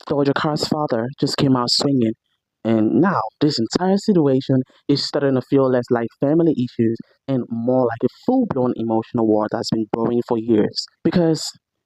Doja Cat's father just came out swinging. And now this entire situation is starting to feel less like family issues and more like a full-blown emotional war that's been brewing for years. Because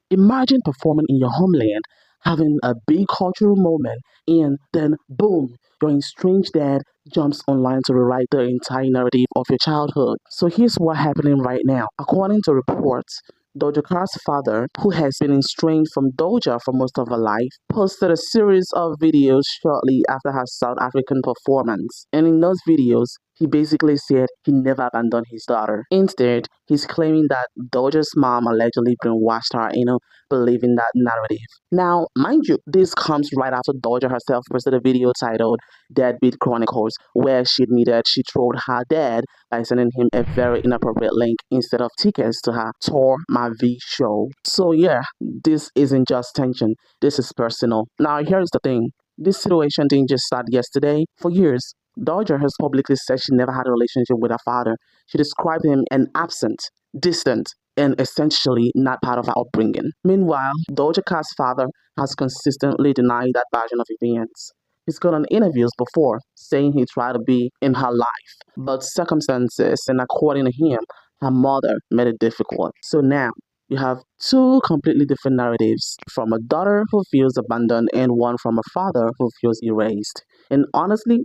imagine performing in your homeland, having a big cultural moment, and then boom, your estranged dad jumps online to rewrite the entire narrative of your childhood. So here's what's happening right now. According to reports, Doja Cat's father, who has been estranged from Doja for most of her life, posted a series of videos shortly after her South African performance. And in those videos, he basically said he never abandoned his daughter. Instead, he's claiming that Doja's mom allegedly brainwashed her into believing that narrative. Now, mind you, this comes right after Doja herself posted a video titled Deadbeat Chronicles, where she admitted she trolled her dad by sending him a very inappropriate link instead of tickets to her Tour My V show. So yeah, this isn't just tension, this is personal. Now here's the thing, this situation didn't just start yesterday. For years, Doja has publicly said she never had a relationship with her father. She described him as absent, distant, and essentially not part of her upbringing. Meanwhile, Doja Cat's father has consistently denied that version of events. He's gone on interviews before saying he tried to be in her life, but circumstances and according to him, her mother made it difficult. So now you have two completely different narratives from a daughter who feels abandoned and one from a father who feels erased. And honestly,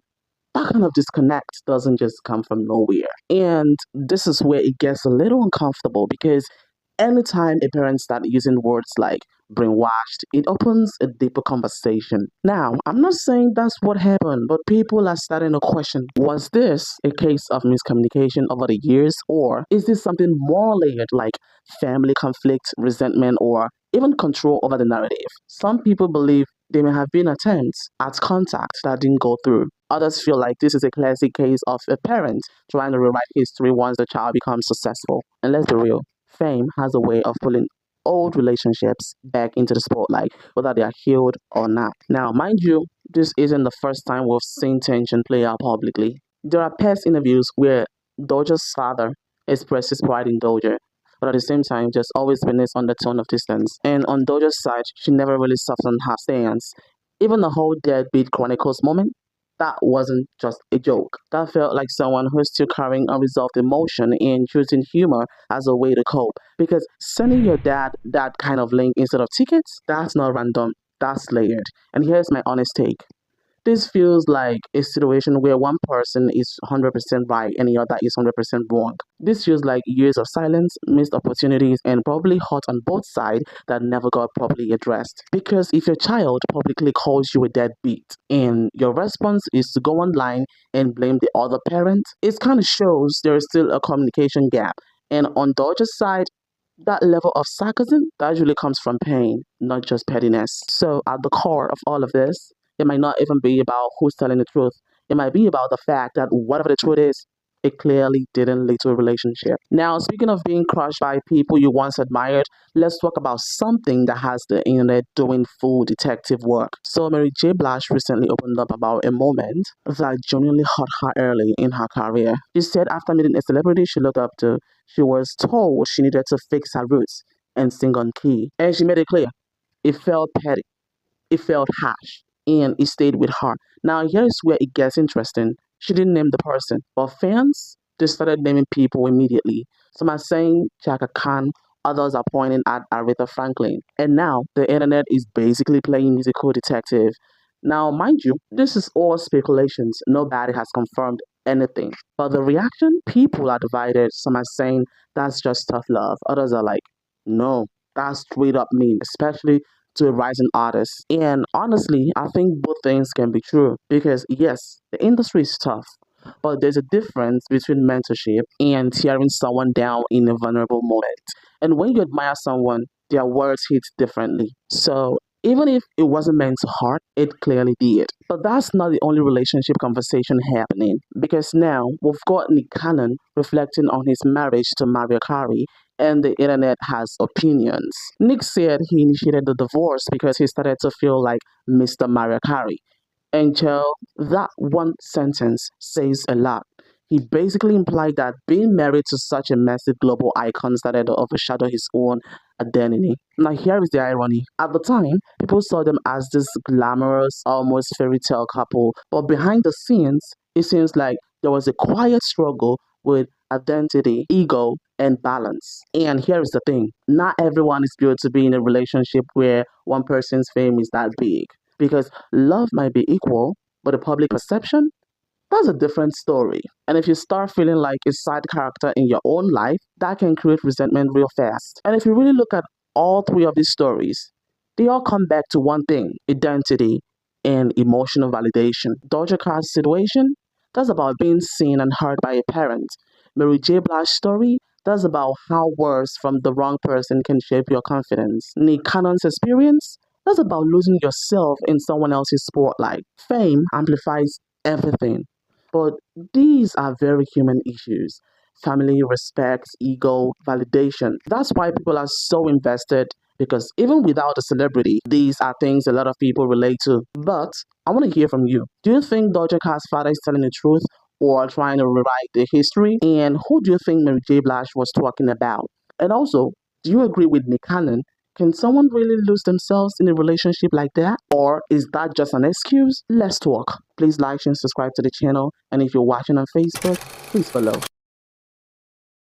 that kind of disconnect doesn't just come from nowhere. And this is where it gets a little uncomfortable because anytime a parent starts using words like brainwashed, it opens a deeper conversation. Now, I'm not saying that's what happened, but people are starting to question, was this a case of miscommunication over the years, or is this something more layered like family conflict, resentment, or even control over the narrative? Some people believe there may have been attempts at contact that didn't go through. Others feel like this is a classic case of a parent trying to rewrite history once the child becomes successful. And let's be real, fame has a way of pulling old relationships back into the spotlight, whether they are healed or not. Now, mind you, this isn't the first time we've seen tension play out publicly. There are past interviews where Doja's father expresses pride in Doja, but at the same time, there's always been this undertone of distance. And on Doja's side, she never really softened her stance. Even the whole Deadbeat Chronicles moment, that wasn't just a joke. That felt like someone who's still carrying unresolved emotion and choosing humor as a way to cope. Because sending your dad that kind of link instead of tickets, that's not random, that's layered. And here's my honest take. This feels like a situation where one person is 100% right and the other is 100% wrong. This feels like years of silence, missed opportunities, and probably hurt on both sides that never got properly addressed. Because if your child publicly calls you a deadbeat and your response is to go online and blame the other parent, it kind of shows there is still a communication gap. And on Dodger's side, that level of sarcasm that usually comes from pain, not just pettiness. So, at the core of all of this, it might not even be about who's telling the truth. It might be about the fact that whatever the truth is, it clearly didn't lead to a relationship. Now, speaking of being crushed by people you once admired, let's talk about something that has the internet doing full detective work. So, Mary J. Blige recently opened up about a moment that genuinely hurt her early in her career. She said after meeting a celebrity she looked up to, she was told she needed to fix her roots and sing on key. And she made it clear. It felt petty. It felt harsh and it stayed with her. Now, here's where it gets interesting. She didn't name the person, but fans, they started naming people immediately. Some are saying Chaka Khan, others are pointing at Aretha Franklin. And now the internet is basically playing musical detective. Now, mind you, this is all speculations. Nobody has confirmed anything. But the reaction, people are divided. Some are saying that's just tough love. Others are like, no, that's straight up mean, especially to a rising artist. And honestly, I think both things can be true because yes, the industry is tough, but there's a difference between mentorship and tearing someone down in a vulnerable moment. And when you admire someone, their words hit differently. So even if it wasn't meant to hurt, it clearly did. But that's not the only relationship conversation happening because now we've got Nick Cannon reflecting on his marriage to Mariah Carey and the internet has opinions. Nick said he initiated the divorce because he started to feel like Mr. Mariah Carey. And Joe, that one sentence says a lot. He basically implied that being married to such a massive global icon started to overshadow his own identity. Now, here is the irony. At the time, people saw them as this glamorous, almost fairy tale couple, but behind the scenes, it seems like there was a quiet struggle with identity, ego, and balance. And here is the thing, not everyone is built to be in a relationship where one person's fame is that big. Because love might be equal, but the public perception, that's a different story. And if you start feeling like a side character in your own life, that can create resentment real fast. And if you really look at all three of these stories, they all come back to one thing: identity and emotional validation. Doja Cat's situation, that's about being seen and heard by a parent. Mary J. Blige's story, that's about how words from the wrong person can shape your confidence. Nick Cannon's experience, that's about losing yourself in someone else's spotlight. Fame amplifies everything. But these are very human issues: family, respect, ego, validation. That's why people are so invested, because even without a celebrity, these are things a lot of people relate to. But I want to hear from you. Do you think Doja Cat's father is telling the truth or trying to rewrite the history? And who do you think Mary J. Blige was talking about? And also, do you agree with Nick Cannon? Can someone really lose themselves in a relationship like that? Or is that just an excuse? Let's talk. Please like and subscribe to the channel. And if you're watching on Facebook, please follow.